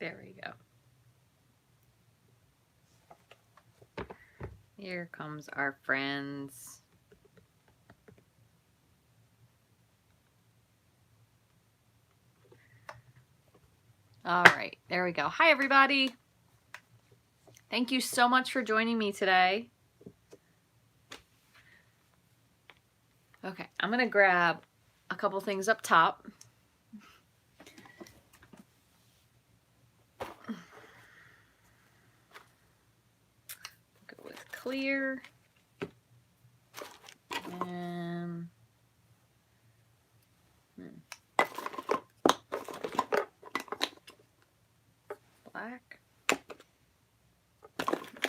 There we go. Here comes our friends. All right, there we go. Hi, everybody. Thank you so much for joining me today. Okay, I'm going to grab a couple things up top. Go with clear. And black.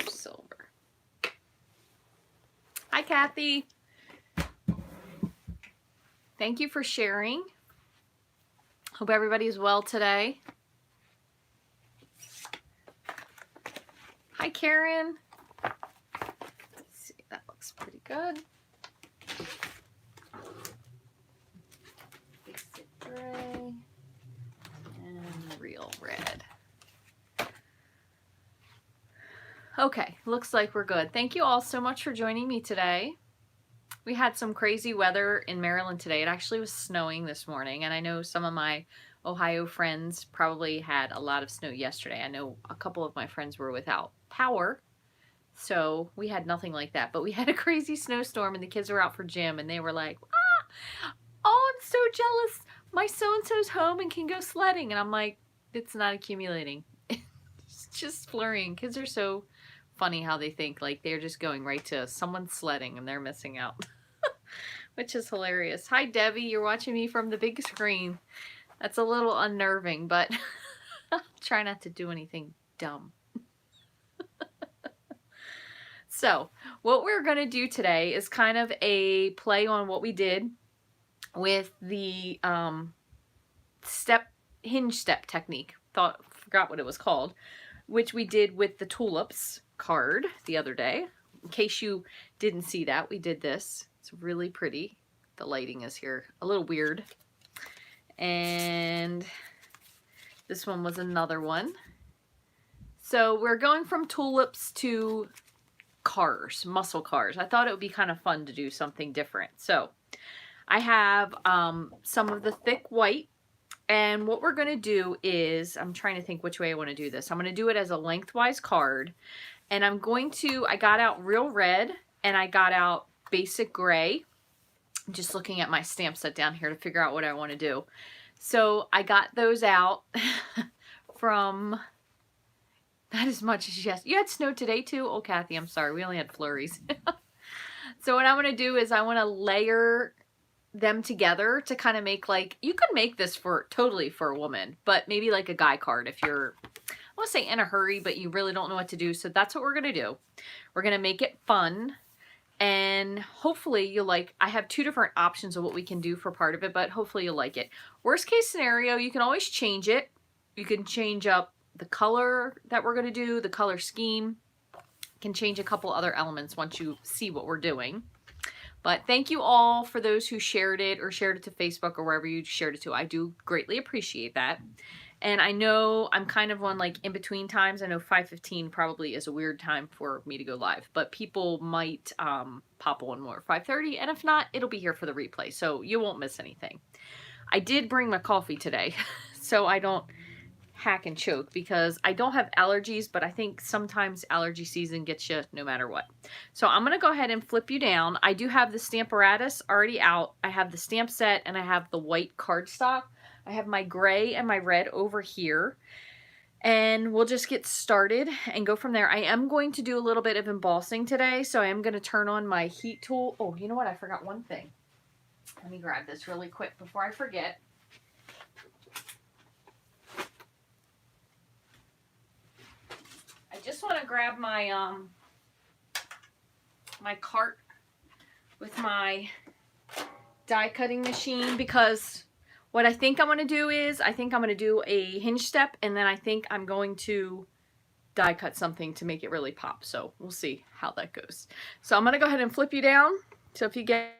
Silver. Hi, Kathy. Thank you for sharing. Hope everybody is well today. Hi, Karen. Let's see, that looks pretty good. Basic gray and real red. Okay, looks like we're good. Thank you all so much for joining me today. We had some crazy weather in Maryland today. It actually was snowing this morning, and I know some of my Ohio friends probably had a lot of snow yesterday. I know a couple of my friends were without power, so we had nothing like that. But we had a crazy snowstorm, and the kids were out for gym, and they were like, ah, oh, I'm so jealous. My so-and-so's home and can go sledding. And I'm like, it's not accumulating. It's just flurrying. Kids are so funny how they think like they're just going right to someone sledding and they're missing out. Which is hilarious. Hi, Debbie. You're watching me from the big screen. That's a little unnerving, but try not to do anything dumb. So, what we're going to do today is kind of a play on what we did with the hinge step technique. Forgot what it was called, which we did with the tulips card the other day. In case you didn't see that, we did this. It's really pretty. The lighting is here a little weird. And this one was another one. So we're going from tulips to cars, muscle cars. I thought it would be kind of fun to do something different. So I have some of the thick white. And what we're going to do is, I'm trying to think which way I want to do this. I'm going to do it as a lengthwise card. And I'm going to, I got out real red and I got out basic gray. I'm just looking at my stamp set down here to figure out what I want to do. So I got those out from, not as much as yes. You had snow today too? Oh, Kathy, I'm sorry. We only had flurries. So what I want to do is I want to layer them together to kind of make like, you could make this for totally for a woman, but maybe like a guy card if you're, I want to say in a hurry, but you really don't know what to do. So that's what we're going to do. We're going to make it fun. And hopefully you'll like, I have two different options of what we can do for part of it, but hopefully you'll like it. Worst case scenario, you can always change it. You can change up the color that we're going to do, the color scheme. You can change a couple other elements once you see what we're doing. But thank you all for those who shared it or shared it to Facebook or wherever you shared it to. I do greatly appreciate that. And I know I'm kind of on like in between times. I know 5:15 probably is a weird time for me to go live, but people might pop on more 5:30. And if not, it'll be here for the replay. So you won't miss anything. I did bring my coffee today, so I don't hack and choke because I don't have allergies, but I think sometimes allergy season gets you no matter what. So I'm going to go ahead and flip you down. I do have the Stamparatus already out. I have the stamp set and I have the white cardstock. I have my gray and my red over here. And we'll just get started and go from there. I am going to do a little bit of embossing today, so I am going to turn on my heat tool. Oh, you know what? I forgot one thing. Let me grab this really quick before I forget. I just want to grab my my cart with my die cutting machine because what I think I'm going to do is I think I'm going to do a hinge step and then I think I'm going to die cut something to make it really pop. So we'll see how that goes. So I'm going to go ahead and flip you down. So if you get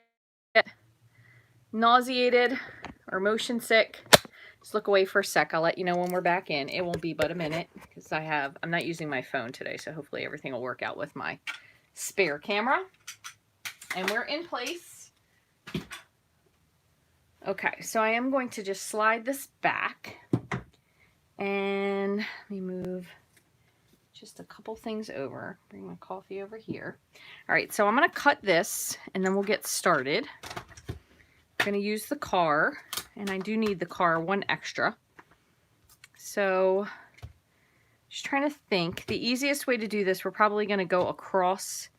nauseated or motion sick, Just look away for a sec. I'll let you know when we're back in. It won't be but a minute because I'm not using my phone today, so hopefully everything will work out with my spare camera. And we're in place. Okay, so I am going to just slide this back. And let me move just a couple things over. Bring my coffee over here. All right, so I'm going to cut this and then we'll get started. I'm going to use the car, and I do need the car one extra. So just trying to think. The easiest way to do this, we're probably going to go across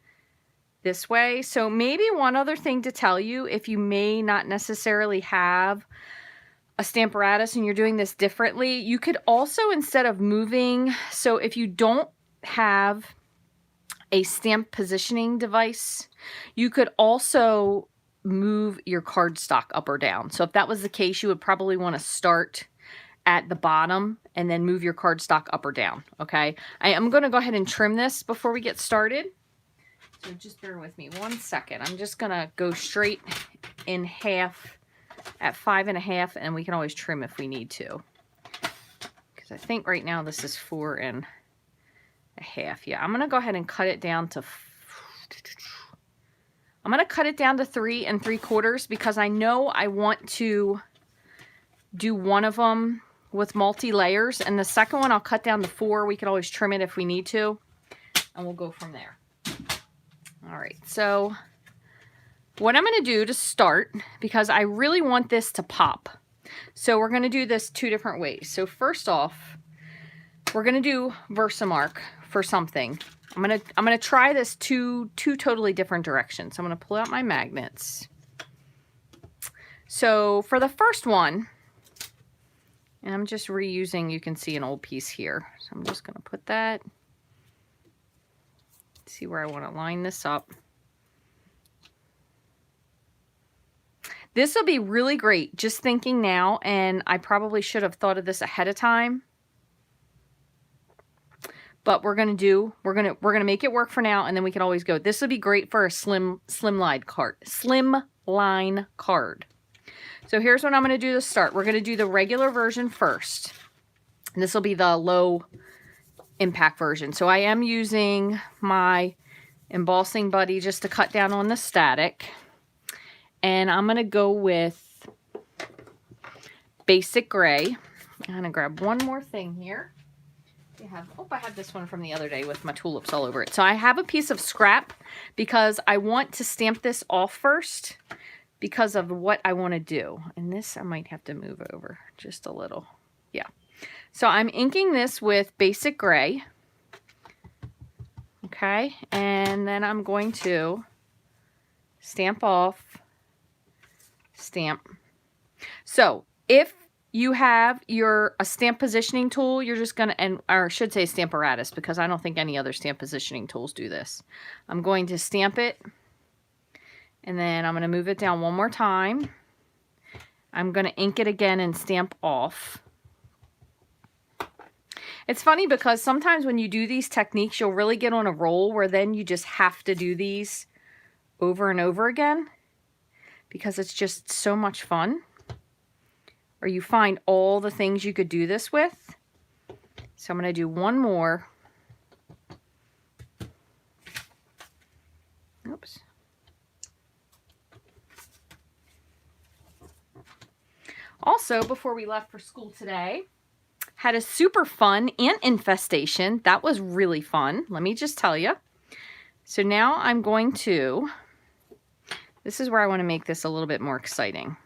this way. So maybe one other thing to tell you, if you may not necessarily have a Stamparatus and you're doing this differently, you could also, instead of moving, so if you don't have a stamp positioning device, you could also move your cardstock up or down. So if that was the case, you would probably want to start at the bottom and then move your cardstock up or down. Okay, I am going to go ahead and trim this before we get started. So just bear with me 1 second. I'm just going to go straight in half at 5 1/2, and we can always trim if we need to. Because I think right now this is 4 1/2. Yeah, I'm going to go ahead and cut it down to 3 3/4 because I know I want to do one of them with multi-layers, and the second one I'll cut down to 4. We can always trim it if we need to, and we'll go from there. All right, so what I'm going to do to start, because I really want this to pop, so we're going to do this 2 different ways. So first off, we're going to do Versamark for something. I'm gonna try this two totally different directions. I'm gonna pull out my magnets. So for the first one, and I'm just reusing, you can see an old piece here. So I'm just gonna put that. See where I want to line this up. This will be really great, just thinking now, and I probably should have thought of this ahead of time. But we're gonna make it work for now, and then we can always go. This would be great for a slimline card. So here's what I'm gonna do to start. We're gonna do the regular version first, and this will be the low impact version. So I am using my embossing buddy just to cut down on the static, and I'm gonna go with basic gray. I'm gonna grab one more thing here. I have this one from the other day with my tulips all over it. So I have a piece of scrap because I want to stamp this off first because of what I want to do. And this I might have to move over just a little. Yeah. So I'm inking this with basic gray. Okay. And then I'm going to stamp off, stamp. So if you have a stamp positioning tool, you're just gonna, or I should say Stamparatus, because I don't think any other stamp positioning tools do this. I'm going to stamp it, and then I'm gonna move it down one more time. I'm gonna ink it again and stamp off. It's funny because sometimes when you do these techniques, you'll really get on a roll where then you just have to do these over and over again because it's just so much fun. Or you find all the things you could do this with. So I'm going to do one more. Oops. Also, before we left for school today, had a super fun ant infestation. That was really fun. Let me just tell you. So now I'm going to, this is where I want to make this a little bit more exciting.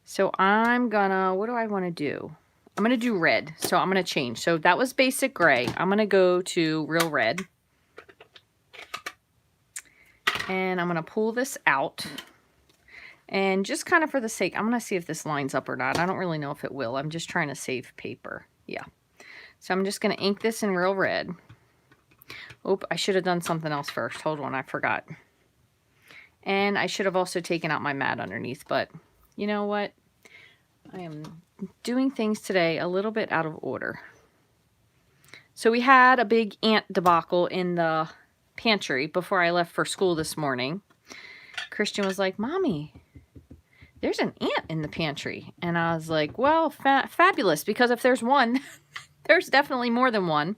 So I'm gonna, what do I want to do? I'm gonna do red. So I'm gonna change. So that was basic gray. I'm gonna go to real red. And I'm gonna pull this out. And just kind of for the sake, I'm gonna see if this lines up or not. I don't really know if it will. I'm just trying to save paper. Yeah. So I'm just gonna ink this in real red. Oop, I should have done something else first. Hold on, I forgot. And I should have also taken out my mat underneath, but you know what? I am doing things today a little bit out of order. So we had a big ant debacle in the pantry before I left for school this morning. Christian was like, Mommy, there's an ant in the pantry. And I was like, well, fabulous, because if there's one, there's definitely more than one.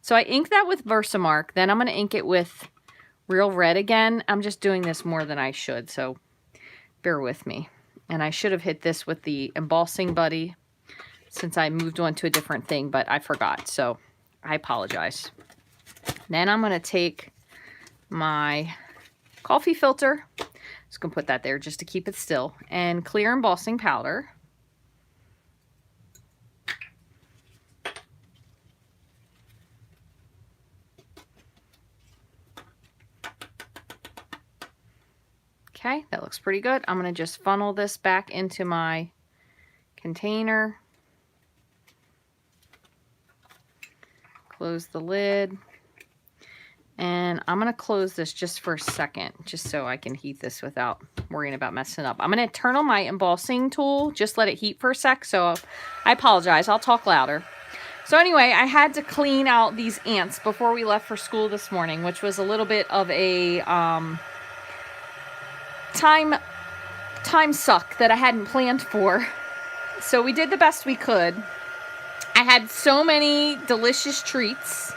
So I inked that with Versamark. Then I'm going to ink it with Real Red again. I'm just doing this more than I should, so bear with me. And I should have hit this with the Embossing Buddy since I moved on to a different thing, but I forgot, so I apologize. Then I'm going to take my coffee filter. Just going to put that there just to keep it still. And clear embossing powder. Okay, that looks pretty good. I'm going to just funnel this back into my container. Close the lid. And I'm going to close this just for a second, just so I can heat this without worrying about messing up. I'm going to turn on my embossing tool, just let it heat for a sec, so I apologize. I'll talk louder. So anyway, I had to clean out these ants before we left for school this morning, which was a little bit of a time suck that I hadn't planned for. So we did the best we could. I had so many delicious treats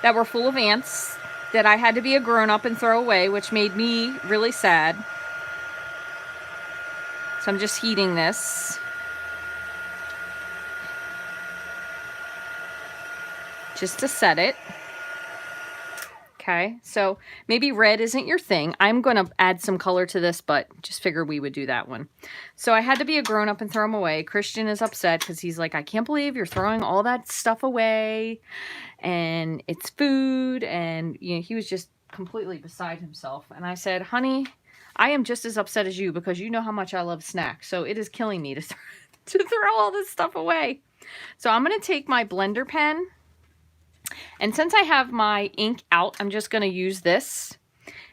that were full of ants that I had to be a grown-up and throw away, which made me really sad. So I'm just heating this. Just to set it. Okay, so maybe red isn't your thing. I'm going to add some color to this, but just figured we would do that one. So I had to be a grown-up and throw them away. Christian is upset because he's like, I can't believe you're throwing all that stuff away. And it's food. And you know, he was just completely beside himself. And I said, honey, I am just as upset as you because you know how much I love snacks. So it is killing me to throw all this stuff away. So I'm going to take my blender pen. And since I have my ink out, I'm just going to use this.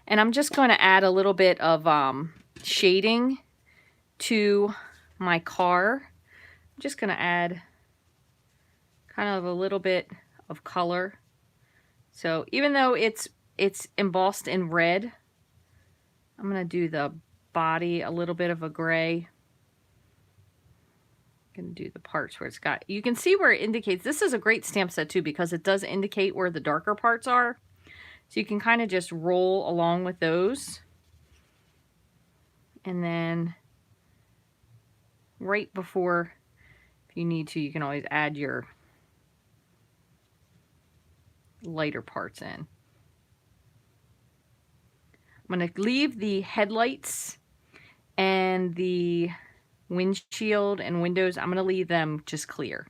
And I'm just going to add a little bit of shading to my car. I'm just going to add kind of a little bit of color. So even though it's embossed in red, I'm going to do the body a little bit of a gray. Going to do the parts where it's got, you can see where it indicates. This is a great stamp set too because it does indicate where the darker parts are, so you can kind of just roll along with those. And then right before, if you need to, you can always add your lighter parts in. I'm going to leave the headlights and the windshield and windows, I'm going to leave them just clear.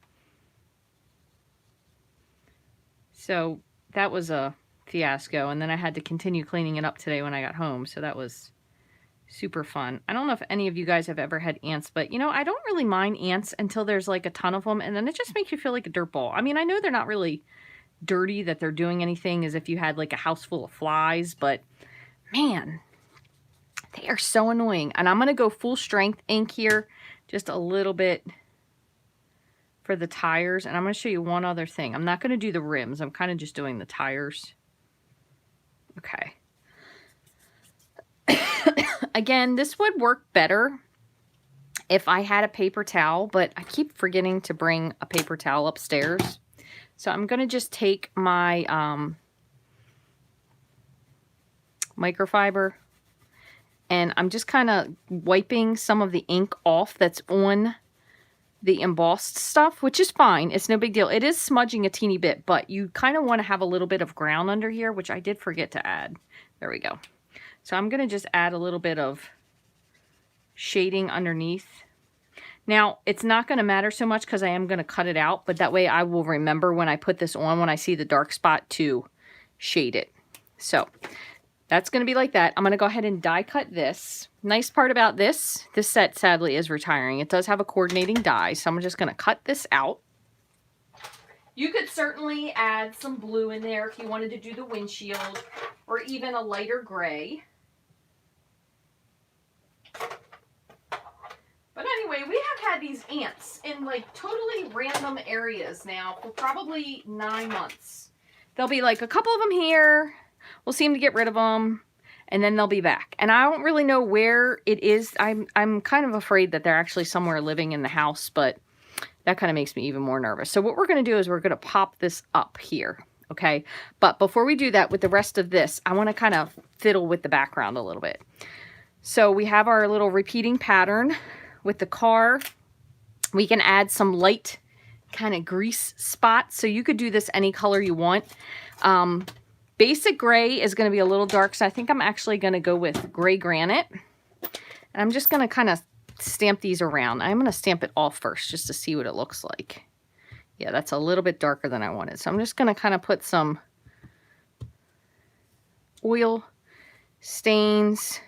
So that was a fiasco, and then I had to continue cleaning it up today when I got home, so that was super fun. I don't know if any of you guys have ever had ants, but you know, I don't really mind ants until there's like a ton of them, and then it just makes you feel like a dirt ball. I mean, I know they're not really dirty, that they're doing anything as if you had like a house full of flies, but man, they are so annoying. And I'm going to go full strength ink here, just a little bit for the tires. And I'm going to show you one other thing. I'm not going to do the rims. I'm kind of just doing the tires. Okay. Again, this would work better if I had a paper towel, but I keep forgetting to bring a paper towel upstairs. So I'm going to just take my microfiber, and I'm just kind of wiping some of the ink off that's on the embossed stuff, which is fine. It's no big deal. It is smudging a teeny bit, but you kind of want to have a little bit of ground under here, which I did forget to add. There we go. So I'm going to just add a little bit of shading underneath. Now, it's not going to matter so much because I am going to cut it out, but that way I will remember when I put this on, when I see the dark spot, to shade it. So that's going to be like that. I'm going to go ahead and die cut this. Nice part about this set sadly is retiring. It does have a coordinating die, so I'm just going to cut this out. You could certainly add some blue in there if you wanted to do the windshield, or even a lighter gray. But anyway, we have had these ants in like totally random areas now for probably 9 months. There'll be like a couple of them here. We'll seem to get rid of them. and then they'll be back. And I don't really know where it is. I'm kind of afraid that they're actually somewhere living in the house, but that kind of makes me even more nervous. So what we're going to do is we're going to pop this up here, okay? But before we do that, with the rest of this, I want to kind of fiddle with the background a little bit. So we have our little repeating pattern with the car. We can add some light kind of grease spots. So you could do this any color you want. Basic gray is going to be a little dark, so I think I'm actually going to go with gray granite. And I'm just going to kind of stamp these around. I'm going to stamp it all first just to see what it looks like. Yeah, that's a little bit darker than I wanted. So I'm just going to kind of put some oil stains.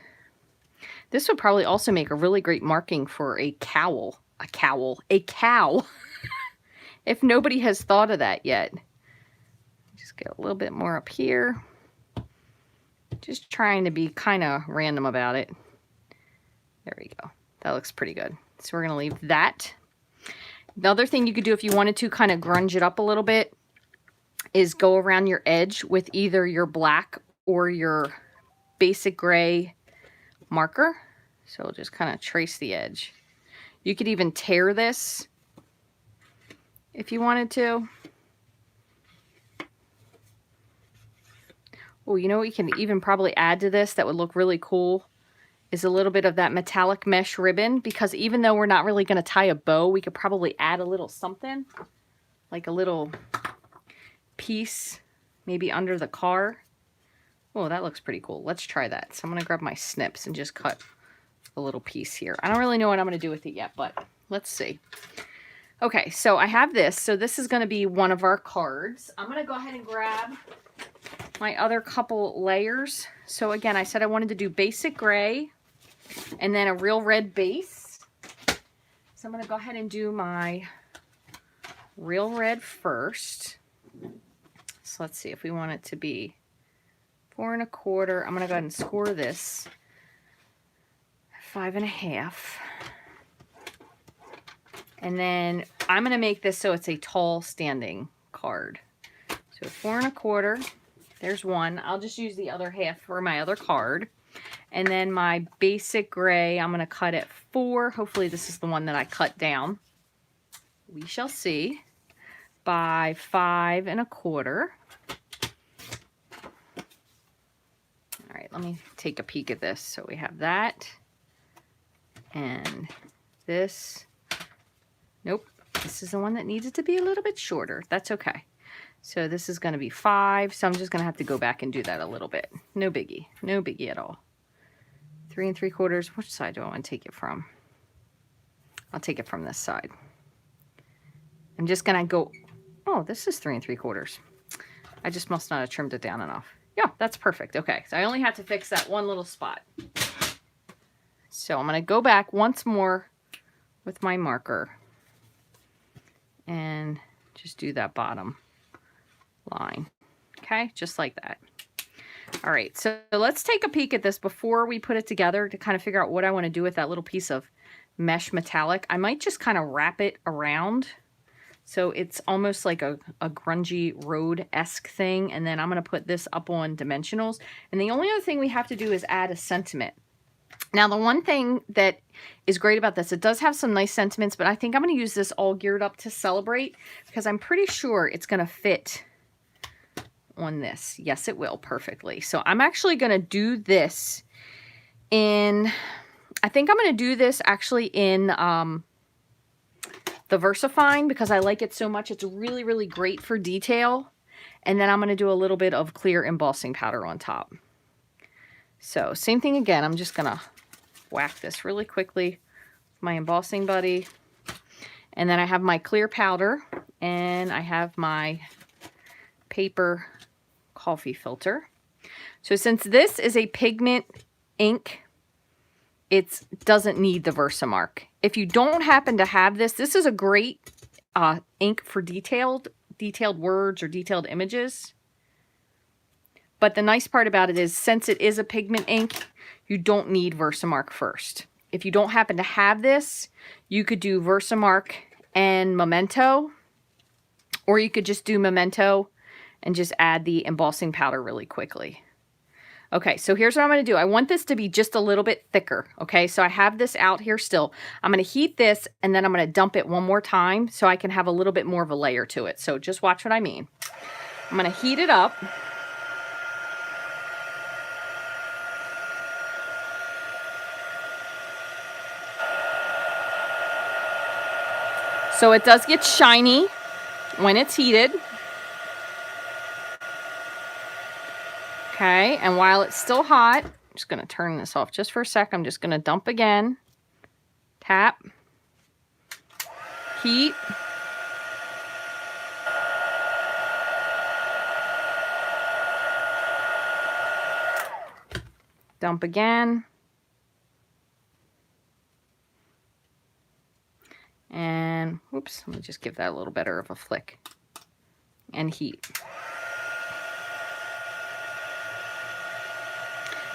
This would probably also make a really great marking for a cowl. A cow. If nobody has thought of that yet. Just get a little bit more up here. Just trying to be kind of random about it. There we go. That looks pretty good. So we're going to leave that. The other thing you could do if you wanted to kind of grunge it up a little bit is go around your edge with either your black or your basic gray marker. So we'll just kind of trace the edge. You could even tear this if you wanted to. Oh, you know what you can even probably add to this that would look really cool is a little bit of that metallic mesh ribbon, because even though we're not really going to tie a bow, we could probably add a little something, like a little piece, maybe under the car. Oh, that looks pretty cool. Let's try that. So I'm going to grab my snips and just cut a little piece here. I don't really know what I'm going to do with it yet, but let's see. Okay, so I have this. So this is going to be one of our cards. I'm going to go ahead and grab my other couple layers. So again, I said I wanted to do basic gray and then a real red base. So I'm going to go ahead and do my real red first. So let's see if we want it to be 4 1/4. I'm going to go ahead and score this 5 1/2. And then I'm going to make this so it's a tall standing card. So 4 1/4. There's one. I'll just use the other half for my other card. And then my basic gray, I'm going to cut at 4. Hopefully this is the one that I cut down. We shall see. By 5 1/4. All right, let me take a peek at this. So we have that. And this. Nope. This is the one that needs it to be a little bit shorter. That's okay. So this is going to be 5. So I'm just going to have to go back and do that a little bit. No biggie. No biggie at all. 3 3/4. Which side do I want to take it from? I'll take it from this side. I'm just going to go. Oh, this is 3 3/4. I just must not have trimmed it down enough. Yeah, that's perfect. Okay. So I only had to fix that one little spot. So I'm going to go back once more with my marker and just do that bottom line. Okay, just like that. All right, so let's take a peek at this before we put it together to kind of figure out what I want to do with that little piece of mesh metallic. I might just kind of wrap it around so it's almost like a grungy road-esque thing, and then I'm going to put this up on dimensionals. And the only other thing we have to do is add a sentiment. Now, the one thing that is great about this, it does have some nice sentiments, but I think I'm going to use this all geared up to celebrate because I'm pretty sure it's going to fit on this. Yes, it will perfectly. So I'm actually going to do this in, I think I'm going to do this actually in the VersaFine because I like it so much. It's really, really great for detail. And then I'm going to do a little bit of clear embossing powder on top. So same thing again. I'm just going to whack this really quickly with my embossing buddy. And then I have my clear powder and I have my paper coffee filter. So since this is a pigment ink, it doesn't need the Versamark. If you don't happen to have this, this is a great ink for detailed words or detailed images. But the nice part about it is since it is a pigment ink, you don't need Versamark first. If you don't happen to have this, you could do Versamark and Memento, or you could just do Memento and just add the embossing powder really quickly. Okay, so here's what I'm going to do. I want this to be just a little bit thicker. Okay, so I have this out here still. I'm going to heat this and then I'm going to dump it one more time so I can have a little bit more of a layer to it. So just watch what I mean. I'm going to heat it up. So it does get shiny when it's heated. Okay, and while it's still hot, I'm just going to turn this off just for a sec. I'm just going to dump again. Tap. Heat. Dump again. And, whoops, let me just give that a little better of a flick. And heat.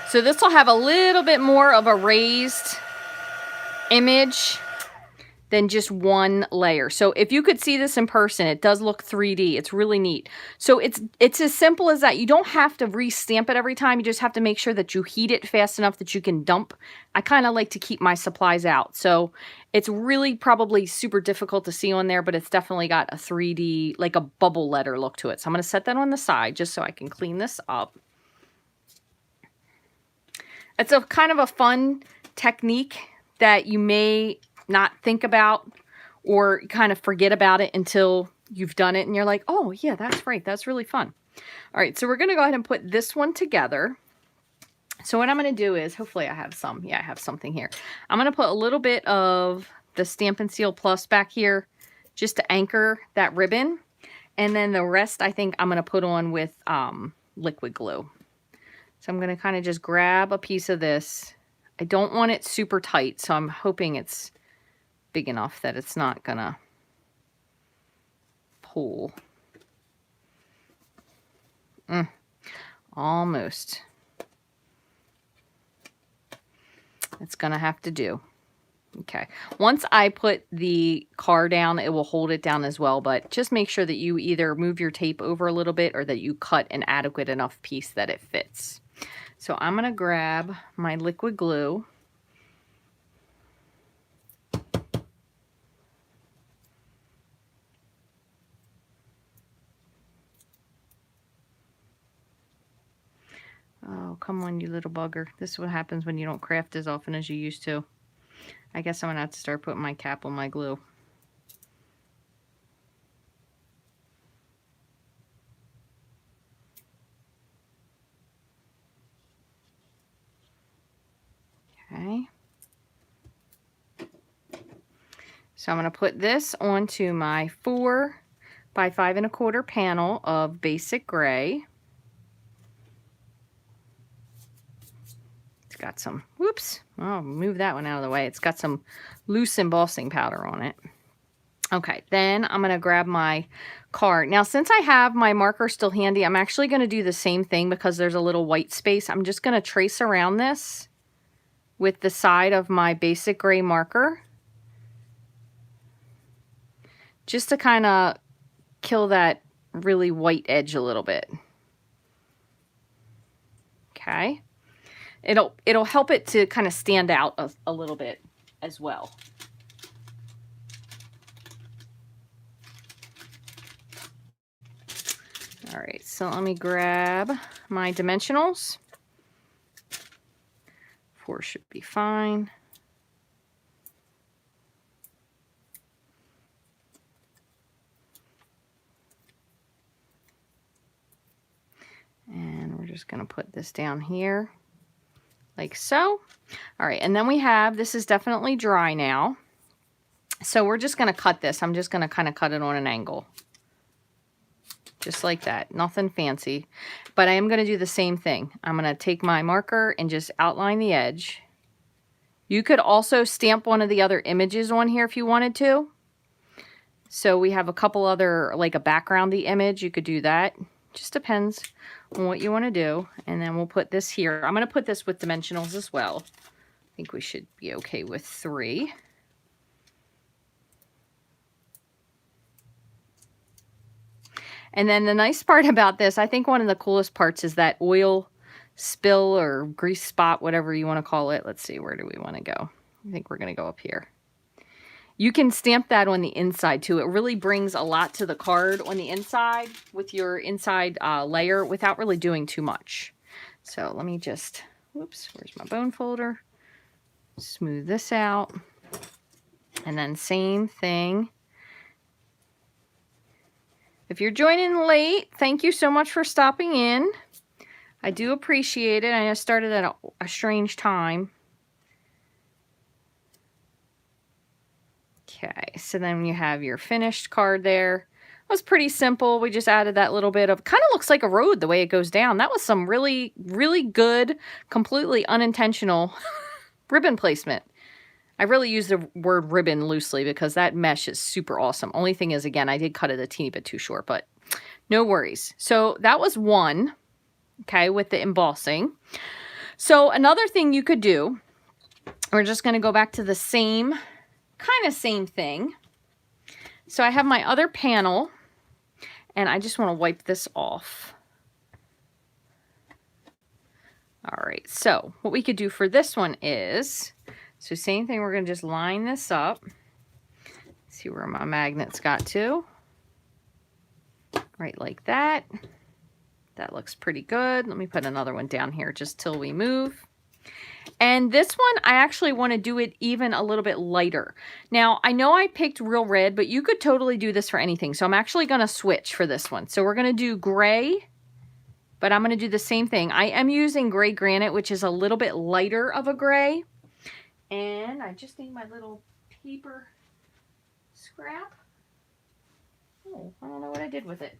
So this will have a little bit more of a raised image than just one layer. So if you could see this in person, it does look 3D. It's really neat. So it's as simple as that. You don't have to re-stamp it every time. You just have to make sure that you heat it fast enough that you can dump. I kind of like to keep my supplies out. So it's really probably super difficult to see on there, but it's definitely got a 3D, like a bubble letter look to it. So I'm going to set that on the side just so I can clean this up. It's a kind of a fun technique that you may not think about or kind of forget about it until you've done it and you're like, oh yeah, that's right. That's really fun. All right, so we're going to go ahead and put this one together. So what I'm going to do is, hopefully I have some. Yeah, I have something here. I'm going to put a little bit of the Stampin' Seal Plus back here just to anchor that ribbon. And then the rest I think I'm going to put on with liquid glue. So I'm going to kind of just grab a piece of this. I don't want it super tight, so I'm hoping it's big enough that it's not going to pull. Almost. It's going to have to do. Okay. Once I put the car down, it will hold it down as well, but just make sure that you either move your tape over a little bit or that you cut an adequate enough piece that it fits. So I'm going to grab my liquid glue. Oh, come on, you little bugger. This is what happens when you don't craft as often as you used to. I guess I'm going to have to start putting my cap on my glue. Okay. So I'm going to put this onto my 4 by 5 1/4 panel of basic gray. It's got some, whoops, I'll move that one out of the way. It's got some loose embossing powder on it. Okay, then I'm going to grab my card. Now, since I have my marker still handy, I'm actually going to do the same thing because there's a little white space. I'm just going to trace around this with the side of my basic gray marker, just to kind of kill that really white edge a little bit. Okay. It'll help it to kind of stand out a little bit as well. All right, so let me grab my dimensionals. 4 should be fine. And we're just going to put this down here like so. All right, and then we have, this is definitely dry now. So we're just going to cut this. I'm just going to kind of cut it on an angle. Just like that. Nothing fancy. But I am going to do the same thing. I'm going to take my marker and just outline the edge. You could also stamp one of the other images on here if you wanted to. So we have a couple other, like a backgroundy image. You could do that. Just depends on what you want to do. And then we'll put this here. I'm going to put this with dimensionals as well. I think we should be okay with 3. And then the nice part about this, I think one of the coolest parts is that oil spill or grease spot, whatever you want to call it. Let's see, where do we want to go? I think we're going to go up here. You can stamp that on the inside too. It really brings a lot to the card on the inside with your inside layer without really doing too much. So let me just, whoops, where's my bone folder? Smooth this out. And then same thing. If you're joining late, thank you so much for stopping in. I do appreciate it. I started at a strange time. Okay, so then you have your finished card there. It was pretty simple. We just added that little bit of, kind of looks like a road the way it goes down. That was some really, really good, completely unintentional ribbon placement. I really use the word ribbon loosely because that mesh is super awesome. Only thing is, again, I did cut it a teeny bit too short, but no worries. So that was one, okay, with the embossing. So another thing you could do, we're just going to go back to the same, kind of same thing. So I have my other panel, and I just want to wipe this off. All right, so what we could do for this one is, so same thing, we're going to just line this up. See where my magnets got to. Right like that. That looks pretty good. Let me put another one down here just till we move. And this one, I actually want to do it even a little bit lighter. Now, I know I picked real red, but you could totally do this for anything. So I'm actually going to switch for this one. So we're going to do gray, but I'm going to do the same thing. I am using gray granite, which is a little bit lighter of a gray. And I just need my little paper scrap. Oh, I don't know what I did with it.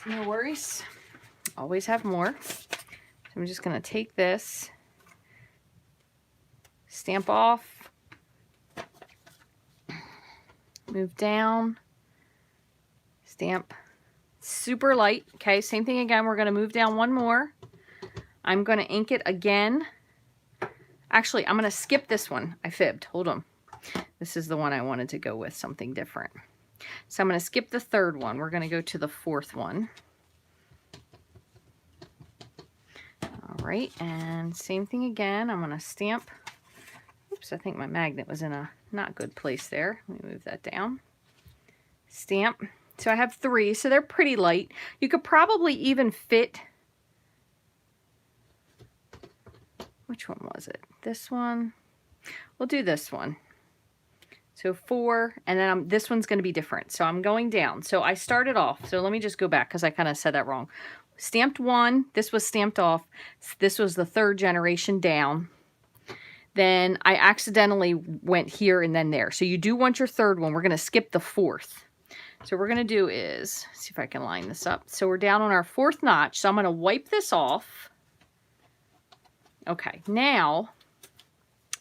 No worries. Always have more. So I'm just going to take this, stamp off, move down, stamp. Super light. Okay, same thing again. We're going to move down one more. I'm going to ink it again. Actually, I'm going to skip this one. I fibbed. Hold on. This is the one I wanted to go with, something different. So I'm going to skip the third one. We're going to go to the fourth one. All right, and same thing again. I'm going to stamp. Oops, I think my magnet was in a not good place there. Let me move that down. Stamp. So I have 3, so they're pretty light. You could probably even fit, which one was it? This one? We'll do this one. So 4, and then this one's going to be different. So I'm going down. So I started off. So let me just go back because I kind of said that wrong. Stamped 1. This was stamped off. This was the 3rd generation down. Then I accidentally went here and then there. So you do want your 3rd one. We're going to skip the 4th. So what we're going to do is, see if I can line this up. So we're down on our 4th notch. So I'm going to wipe this off. Okay, now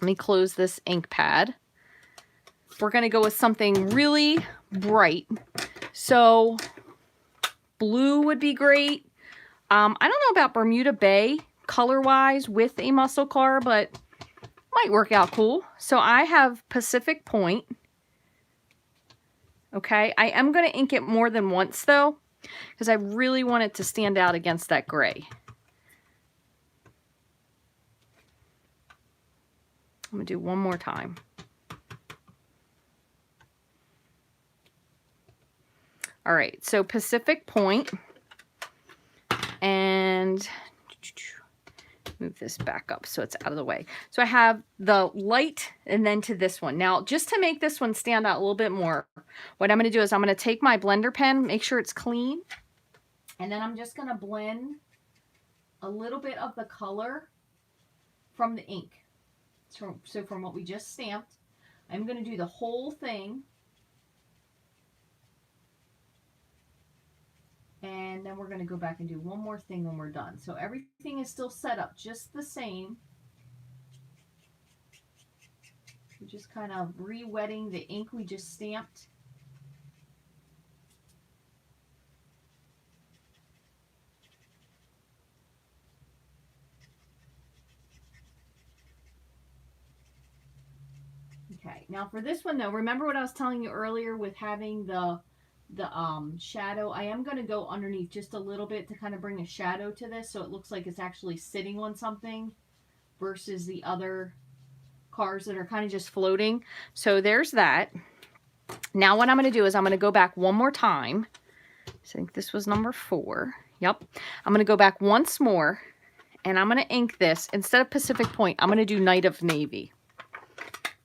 let me close this ink pad. We're going to go with something really bright. So blue would be great. I don't know about Bermuda Bay color-wise with a muscle car, but might work out cool. So I have Pacific Point. Okay, I am going to ink it more than once though, because I really want it to stand out against that gray. I'm going to do one more time. All right, so Pacific Point, and move this back up so it's out of the way. So I have the light and then to this one. Now, just to make this one stand out a little bit more, what I'm going to do is I'm going to take my blender pen, make sure it's clean, and then I'm just going to blend a little bit of the color from the ink. So from what we just stamped, I'm going to do the whole thing. And then we're going to go back and do one more thing when we're done. So everything is still set up just the same. We're just kind of re-wetting the ink we just stamped. Okay, now for this one though, remember what I was telling you earlier with having the the shadow. I am going to go underneath just a little bit to kind of bring a shadow to this so it looks like it's actually sitting on something versus the other cars that are kind of just floating. So there's that. Now what I'm going to do is I'm going to go back one more time. I think this was number 4. Yep. I'm going to go back once more and I'm going to ink this. Instead of Pacific Point, I'm going to do Night of Navy.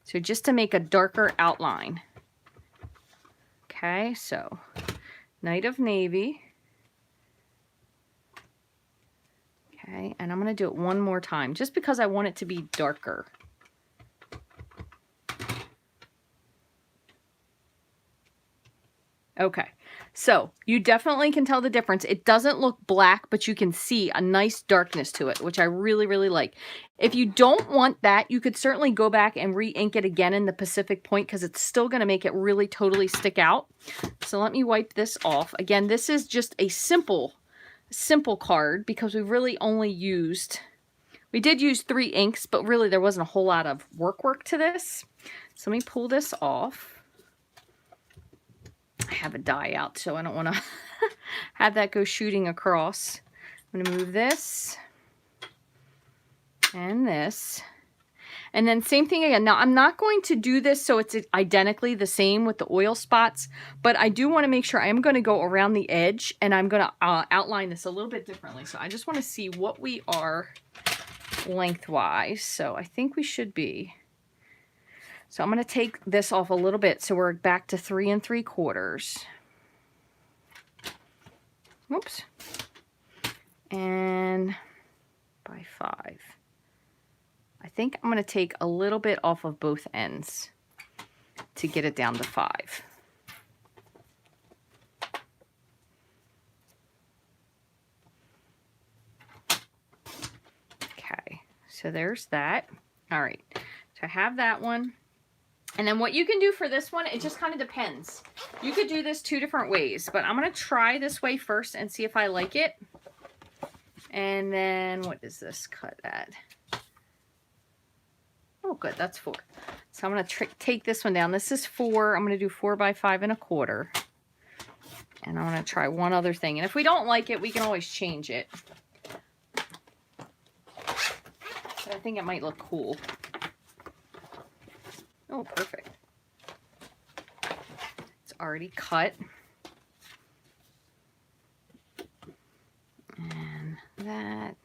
So just to make a darker outline. Okay, so Night of Navy. Okay, and I'm going to do it one more time just because I want it to be darker. Okay, so you definitely can tell the difference. It doesn't look black, but you can see a nice darkness to it, which I really, really like. If you don't want that, you could certainly go back and re-ink it again in the Pacific Point because it's still going to make it really totally stick out. So let me wipe this off. Again, this is just a simple card because we really only used, we did use 3 inks, but really there wasn't a whole lot of work to this. So let me pull this off. I have a die out, so I don't want to have that go shooting across. I'm going to move this and this. And then same thing again. Now, I'm not going to do this so it's identically the same with the oil spots, but I do want to make sure I am going to go around the edge and I'm going to outline this a little bit differently. So I just want to see what we are lengthwise. So I think we should be. So I'm going to take this off a little bit so we're back to 3 3/4. Whoops. And by 5. I think I'm going to take a little bit off of both ends to get it down to 5. Okay, so there's that. All right, so I have that one. And then what you can do for this one, it just kind of depends. You could do this 2 different ways, but I'm going to try this way first and see if I like it. And then what is this cut at? Oh, good. That's 4. So I'm going to take this one down. This is 4. I'm going to do 4 by 5 1/4. And I'm going to try one other thing. And if we don't like it, we can always change it. But I think it might look cool. Oh, perfect. It's already cut. And that.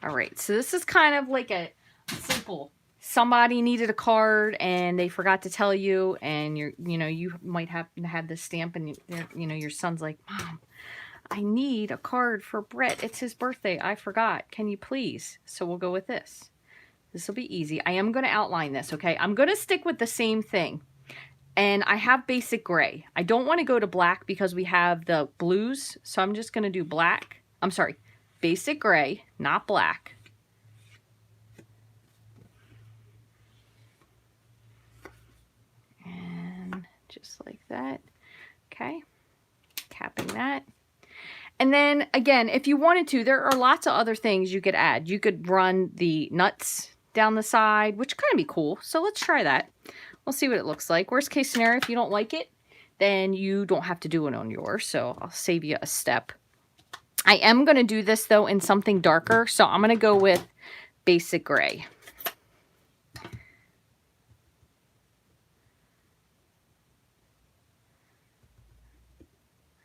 All right. So this is kind of like a simple. Somebody needed a card and they forgot to tell you, and you might have had this stamp, and your son's like, Mom, I need a card for Brett. It's his birthday. I forgot. Can you please? So we'll go with this. This will be easy. I am going to outline this, okay? I'm going to stick with the same thing. And I have basic gray. I don't want to go to black because we have the blues. So I'm just going to do black. I'm sorry, basic gray, not black. And just like that. Okay. Capping that. And then again, if you wanted to, there are lots of other things you could add. You could run the nuts down the side, which kind of be cool. So let's try that. We'll see what it looks like. Worst case scenario, if you don't like it, then you don't have to do it on yours. So I'll save you a step. I am going to do this though in something darker. So I'm going to go with basic gray.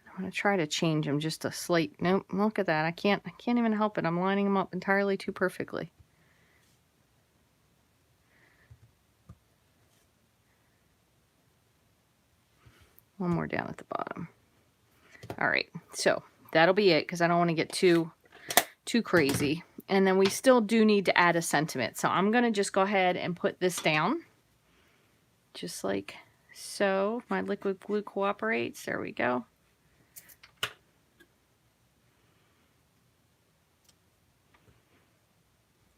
I'm going to try to change them just a slight. Nope, look at that. I can't even help it. I'm lining them up entirely too perfectly. One more down at the bottom. All right, so that'll be it because I don't want to get too crazy. And then we still do need to add a sentiment. So I'm going to just go ahead and put this down. Just like so. My liquid glue cooperates. There we go.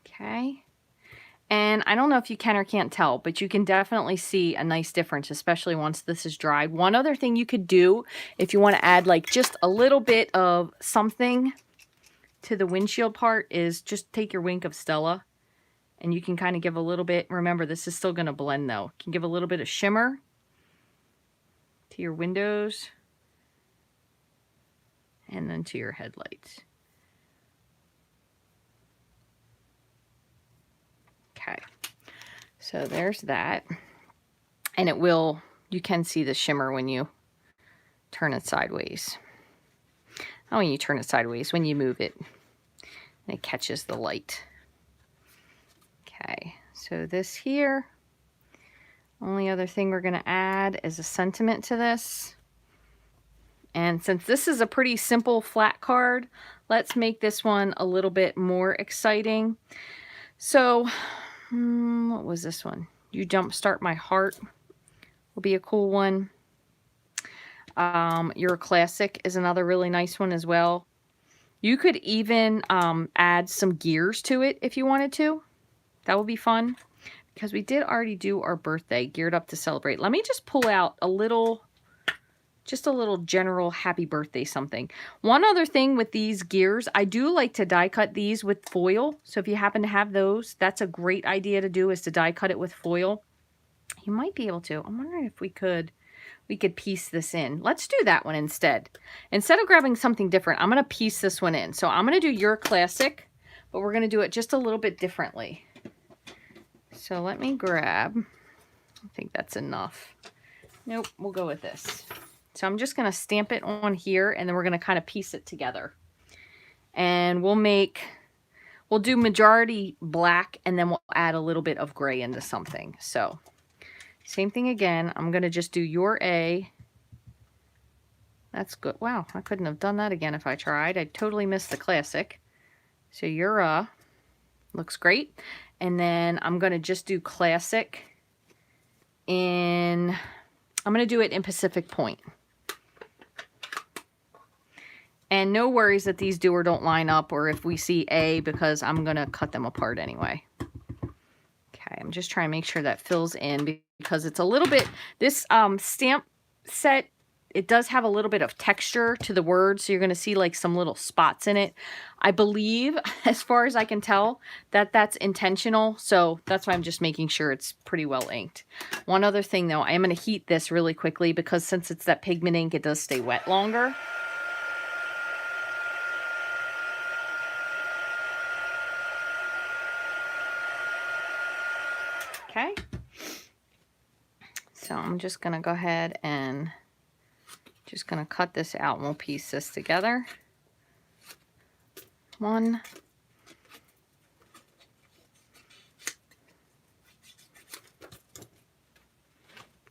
Okay. And I don't know if you can or can't tell, but you can definitely see a nice difference, especially once this is dried. One other thing you could do if you want to add like just a little bit of something to the windshield part is just take your Wink of Stella and you can kind of give a little bit. Remember, this is still going to blend though. You can give a little bit of shimmer to your windows. and then to your headlights. Okay, so there's that. And it will, you can see the shimmer when you turn it sideways. Not when you turn it sideways, when you move it, and it catches the light. Okay, so this here, only other thing we're going to add is a sentiment to this. And since this is a pretty simple flat card, let's make this one a little bit more exciting. So, what was this one? You Jumpstart My Heart will be a cool one. Your Classic is another really nice one as well. You could even add some gears to it if you wanted to. That would be fun, because we did already do our birthday, Geared Up to Celebrate. Let me just pull out a little, just a little general happy birthday something. One other thing with these gears, I do like to die cut these with foil. So if you happen to have those, that's a great idea to do, is to die cut it with foil. You might be able to. I'm wondering if we could piece this in. Let's do that one instead. Instead of grabbing something different, I'm going to piece this one in. So I'm going to do Your Classic, but we're going to do it just a little bit differently. So let me grab, I think that's enough. Nope, we'll go with this. So I'm just going to stamp it on here, and then we're going to kind of piece it together. And we'll do majority black, and then we'll add a little bit of gray into something. So same thing again. I'm going to just do Your A. That's good. Wow, I couldn't have done that again if I tried. I totally missed the Classic. So Your A looks great. And then I'm going to just do Classic in, I'm going to do it in Pacific Point. And no worries that these do or don't line up, or if we see A, because I'm going to cut them apart anyway. Okay, I'm just trying to make sure that fills in, because it's a little bit, this stamp set, it does have a little bit of texture to the words, so you're going to see like some little spots in it. I believe, as far as I can tell, that that's intentional, so that's why I'm just making sure it's pretty well inked. One other thing though, I am going to heat this really quickly, because since it's that pigment ink, it does stay wet longer. Okay, so I'm just going to go ahead and just going to cut this out, and we'll piece this together. One.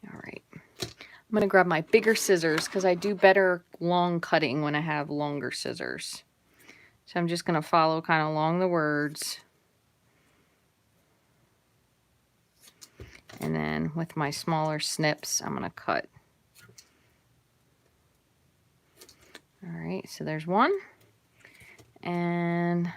All right. I'm going to grab my bigger scissors, because I do better long cutting when I have longer scissors. So I'm just going to follow kind of along the words. And then with my smaller snips, I'm going to cut. All right, so there's one. And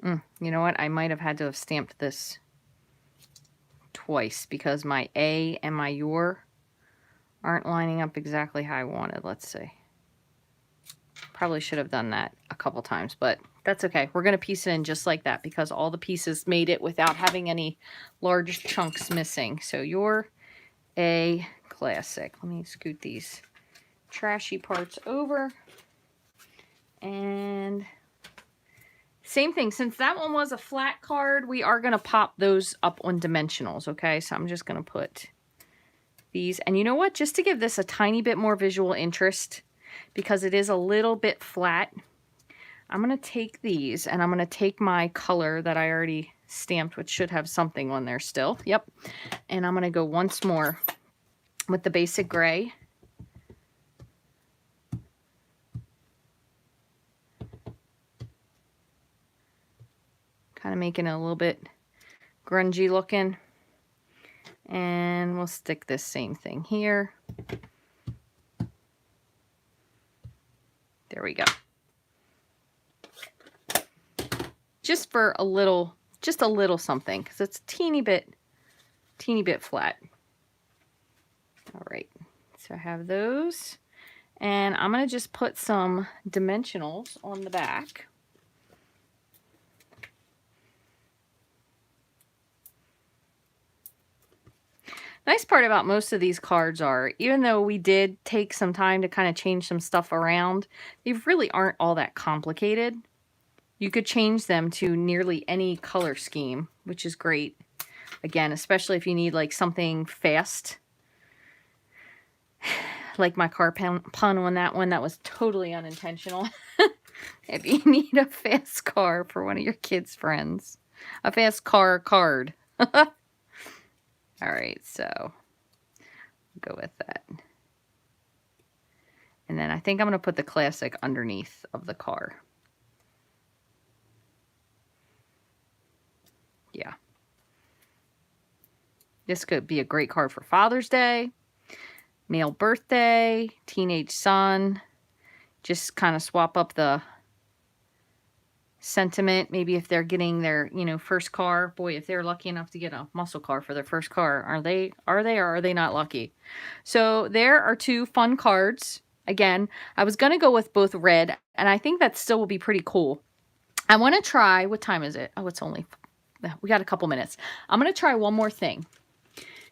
you know what? I might have had to have stamped this twice, because my A and my Your aren't lining up exactly how I wanted. Let's see. Probably should have done that a couple times, but that's okay. We're going to piece it in just like that, because all the pieces made it without having any large chunks missing. So Your A Classic. Let me scoot these trashy parts over. And same thing. Since that one was a flat card, we are going to pop those up on dimensionals, okay? So I'm just going to put these. And you know what? Just to give this a tiny bit more visual interest, because it is a little bit flat, I'm going to take these, and I'm going to take my color that I already stamped, which should have something on there still. Yep. And I'm going to go once more with the basic gray. Kind of making it a little bit grungy looking. And we'll stick this same thing here. There we go. Just for a little, just a little something, because it's a teeny bit flat. All right, so I have those, and I'm going to just put some dimensionals on the back. Nice part about most of these cards are, even though we did take some time to kind of change some stuff around, they really aren't all that complicated. You could change them to nearly any color scheme, which is great. Again, especially if you need like something fast. Like my car pun on that one, that was totally unintentional. If you need a fast car for one of your kids' friends. A fast car card. Alright, so go with that. And then I think I'm going to put the classic underneath of the car. Yeah. This could be a great card for Father's Day, male birthday, teenage son. Just kind of swap up the sentiment. Maybe if they're getting their, you know, first car. Boy, if they're lucky enough to get a muscle car for their first car, are they or are they not lucky? So there are two fun cards. Again, I was going to go with both red, and I think that still will be pretty cool. I want to try, what time is it? Oh, it's only, we got a couple minutes. I'm going to try one more thing,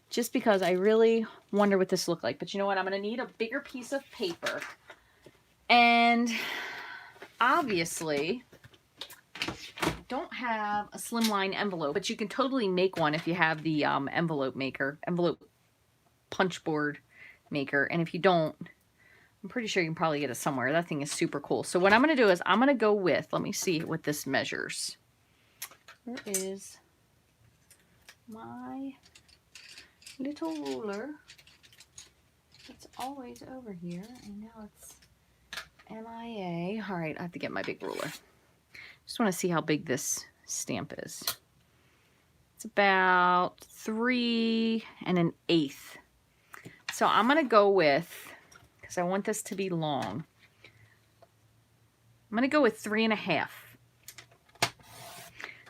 just because I really wonder what this looks like. But you know what? I'm going to need a bigger piece of paper. And obviously, I don't have a slimline envelope, but you can totally make one if you have the envelope punch board maker. And if you don't, I'm pretty sure you can probably get it somewhere. That thing is super cool. So what I'm going to do is I'm going to go with, let me see what this measures. Where is my little ruler? It's always over here, and now it's MIA. All right, I have to get my big ruler. Just want to see how big this stamp is. It's about 3 1/8. So I'm going to go with, because I want this to be long, I'm going to go with 3 1/2.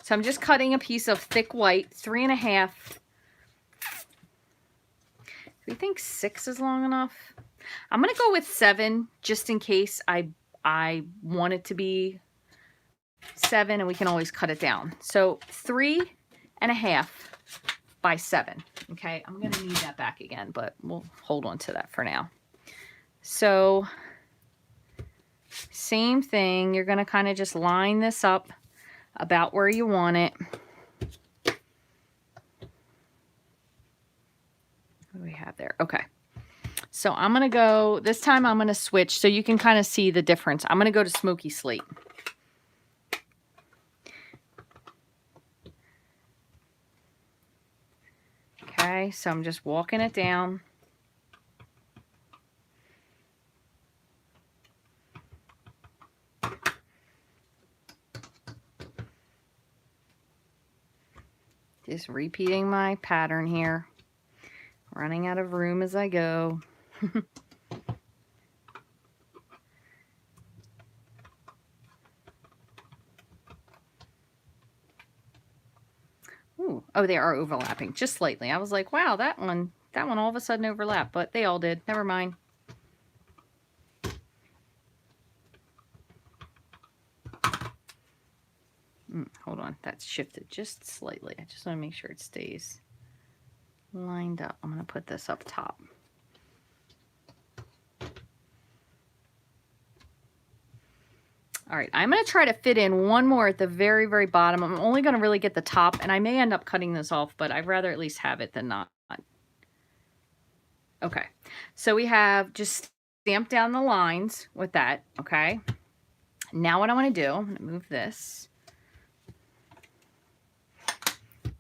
So I'm just cutting a piece of thick white, 3 1/2. Do we think 6 is long enough? I'm going to go with 7, just in case I want it to be 7, and we can always cut it down. So 3 1/2 by 7. Okay, I'm going to need that back again, but we'll hold on to that for now. So same thing, you're going to kind of just line this up about where you want it. What do we have there? Okay. So I'm going to go, this time I'm going to switch so you can kind of see the difference. I'm going to go to Smoky Slate. Okay, so I'm just walking it down. Just repeating my pattern here. Running out of room as I go. Ooh, oh, they are overlapping just slightly. I was like, wow, that one all of a sudden overlapped, but they all did. Never mind. Hold on, that's shifted just slightly. I just want to make sure it stays lined up. I'm going to put this up top. All right, I'm going to try to fit in one more at the very, very bottom. I'm only going to really get the top, and I may end up cutting this off, but I'd rather at least have it than not. Okay, so we have just stamped down the lines with that, okay? Now what I want to do, I'm going to move this.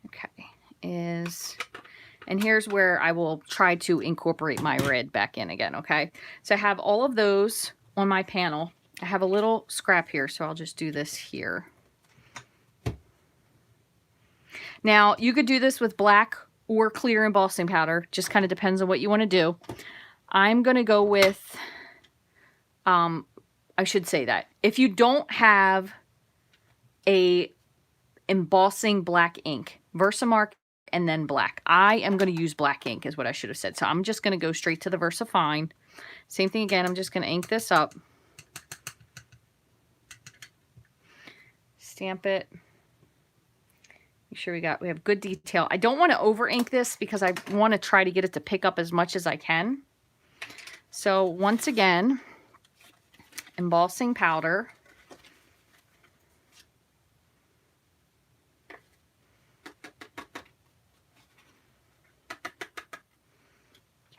Okay, and here's where I will try to incorporate my red back in again, okay? So I have all of those on my panel. I have a little scrap here, so I'll just do this here. Now, you could do this with black or clear embossing powder. Just kind of depends on what you want to do. I'm going to go with, I should say that. If you don't have a embossing black ink, Versamark and then black. I am going to use black ink is what I should have said. So I'm just going to go straight to the VersaFine. Same thing again. I'm just going to ink this up. Stamp it. Make sure we have good detail. I don't want to over ink this because I want to try to get it to pick up as much as I can. So once again, embossing powder.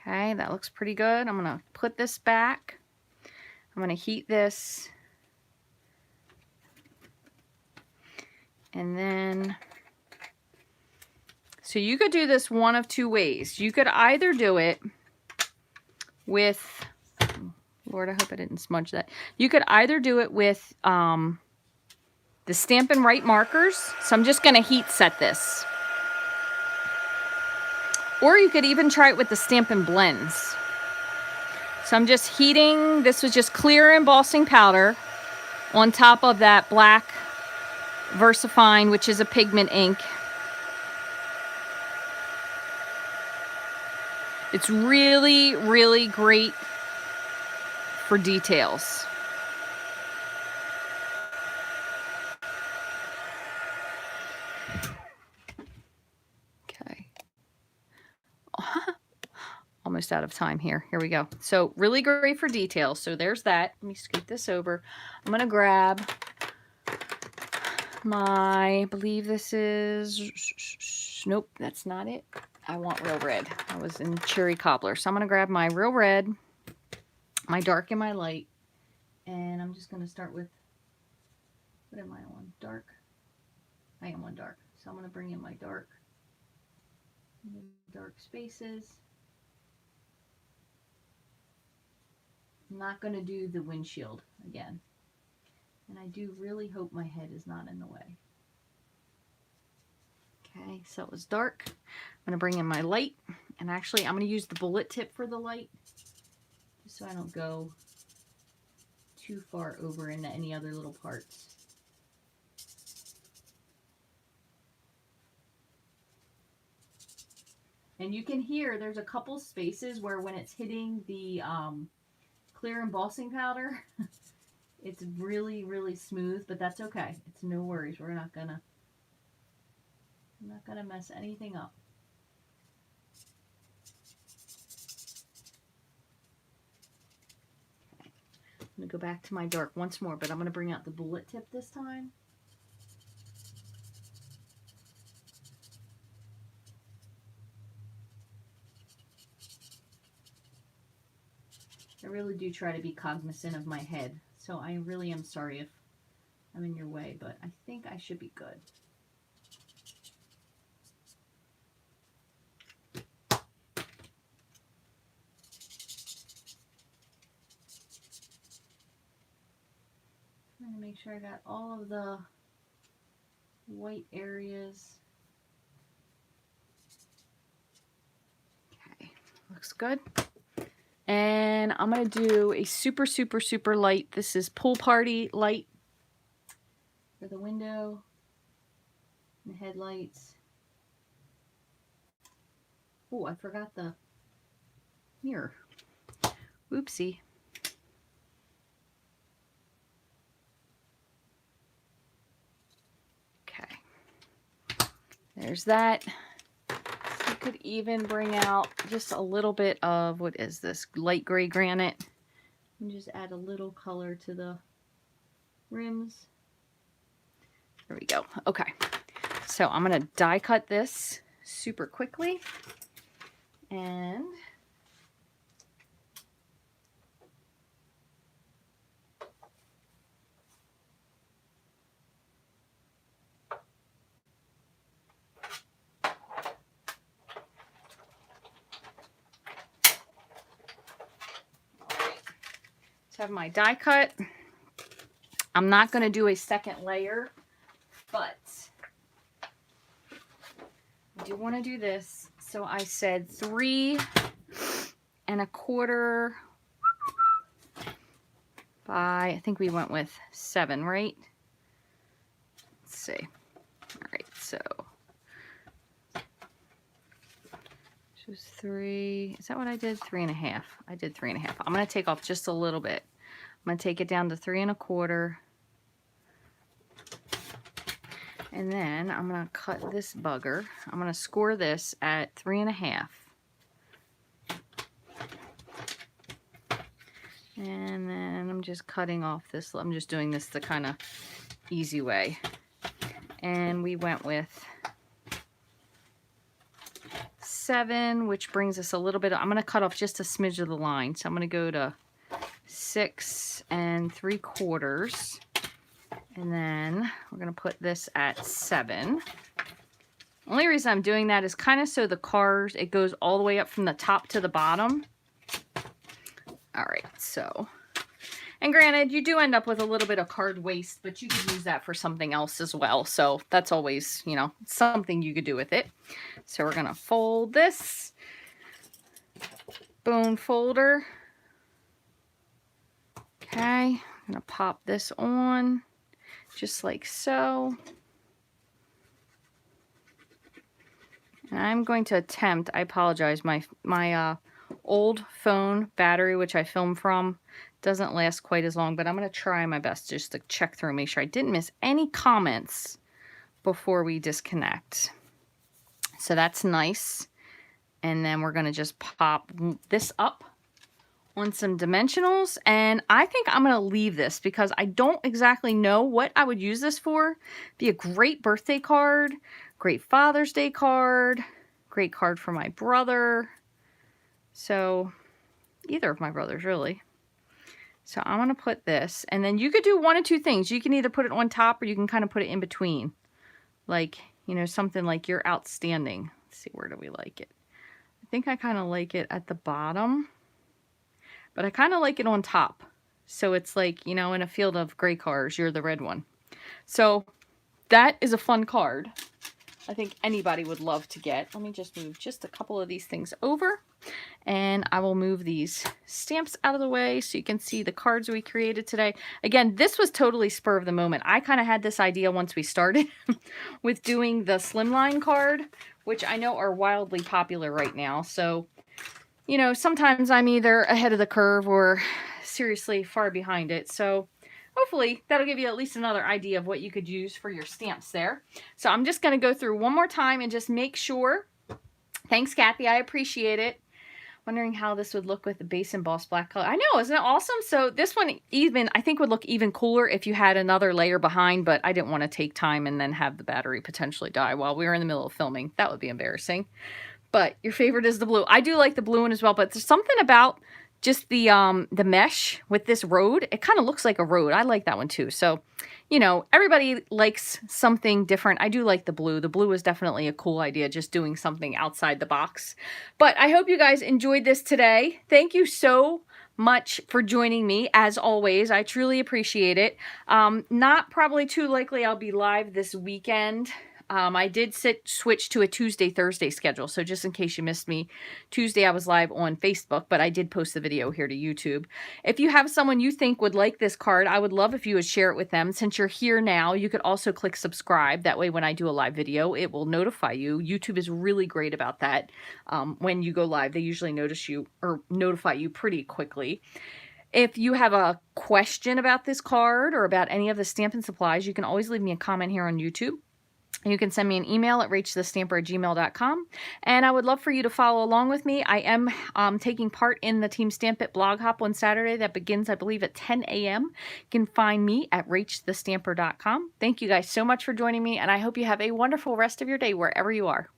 Okay, that looks pretty good. I'm going to put this back. I'm going to heat this. And then, so you could do this one of two ways. You could either do it with, Lord, I hope I didn't smudge that. You could either do it with the Stampin' Right markers. So I'm just going to heat set this. Or you could even try it with the Stampin' Blends. So I'm just heating, this was just clear embossing powder on top of that black VersaFine, which is a pigment ink. It's really, really great for details. Okay. Almost out of time here. Here we go. So really great for details. So there's that. Let me scoot this over. I'm going to grab my, I believe this is, nope, that's not it. I want Real Red. I was in Cherry Cobbler. So I'm going to grab my Real Red, my dark and my light. And I'm just going to start with, what am I on? Dark? I am on dark. So I'm going to bring in my dark spaces. I'm not going to do the windshield again. And I do really hope my head is not in the way. Okay, so it was dark. I'm going to bring in my light. And actually, I'm going to use the bullet tip for the light, just so I don't go too far over into any other little parts. And you can hear there's a couple spaces where when it's hitting the clear embossing powder, it's really, really smooth, but that's okay. It's no worries. I'm not gonna mess anything up. Okay. I'm gonna go back to my dark once more, but I'm gonna bring out the bullet tip this time. I really do try to be cognizant of my head, so I really am sorry if I'm in your way, but I think I should be good. I'm going to make sure I got all of the white areas. Okay, looks good. And I'm going to do a super, super, super light. This is Pool Party light for the window and the headlights. Oh, I forgot the mirror. Oopsie. Okay. There's that. You could even bring out just a little bit of, what is this, light gray granite, and just add a little color to the rims. There we go. Okay, so I'm going to die cut this super quickly, and have my die cut. I'm not going to do a second layer, but I do want to do this. So I said 3 1/4 by, I think we went with 7, right? Let's see. All right, so was 3, is that what I did? 3 1/2. I did 3 1/2. I'm going to take off just a little bit. I'm going to take it down to 3 1/4. And then I'm going to cut this bugger. I'm going to score this at 3.5. And then I'm just cutting off this. I'm just doing this the kind of easy way. And we went with 7, which brings us a little bit. I'm going to cut off just a smidge of the line. So I'm going to go to 6 3/4. And then we're going to put this at 7. Only reason I'm doing that is kind of so the cars, it goes all the way up from the top to the bottom. All right, so, and granted, you do end up with a little bit of card waste, but you could use that for something else as well. So that's always, you know, something you could do with it. So we're going to fold this bone folder. Okay, I'm going to pop this on just like so. And I'm going to attempt, I apologize, my old phone battery, which I filmed from, doesn't last quite as long, but I'm going to try my best just to check through and make sure I didn't miss any comments before we disconnect. So that's nice. And then we're going to just pop this up on some dimensionals, and I think I'm going to leave this because I don't exactly know what I would use this for. Be a great birthday card, great Father's Day card, great card for my brother. So either of my brothers really. So I'm going to put this, and then you could do one of two things. You can either put it on top or you can kind of put it in between. Like, you know, something like You're Outstanding. Let's see, where do we like it? I think I kind of like it at the bottom. But I kind of like it on top. So it's like, you know, in a field of gray cars, you're the red one. So that is a fun card. I think anybody would love to get. Let me just move just a couple of these things over. And I will move these stamps out of the way so you can see the cards we created today. Again, this was totally spur of the moment. I kind of had this idea once we started with doing the slimline card, which I know are wildly popular right now. So, you know, sometimes I'm either ahead of the curve or seriously far behind it. So hopefully that'll give you at least another idea of what you could use for your stamps there. So I'm just going to go through one more time and just make sure. Thanks, Kathy. I appreciate it. Wondering how this would look with the base embossed black color. I know, isn't it awesome? So this one even, I think, would look even cooler if you had another layer behind, but I didn't want to take time and then have the battery potentially die while we were in the middle of filming. That would be embarrassing. But your favorite is the blue. I do like the blue one as well, but there's something about just the mesh with this road. It kind of looks like a road. I like that one too. So, you know, everybody likes something different. I do like the blue. The blue is definitely a cool idea, just doing something outside the box. But I hope you guys enjoyed this today. Thank you so much for joining me. As always, I truly appreciate it. Not probably too likely I'll be live this weekend. I did switch to a Tuesday-Thursday schedule, so just in case you missed me, Tuesday I was live on Facebook, but I did post the video here to YouTube. If you have someone you think would like this card, I would love if you would share it with them. Since you're here now, you could also click subscribe. That way when I do a live video, it will notify you. YouTube is really great about that. When you go live, they usually notify you pretty quickly. If you have a question about this card or about any of the Stampin' supplies, you can always leave me a comment here on YouTube. You can send me an email at rachthestamper@gmail.com. And I would love for you to follow along with me. I am taking part in the Team Stampin' blog hop on Saturday that begins, I believe, at 10 a.m. You can find me at rachthestamper.com. Thank you guys so much for joining me, and I hope you have a wonderful rest of your day wherever you are.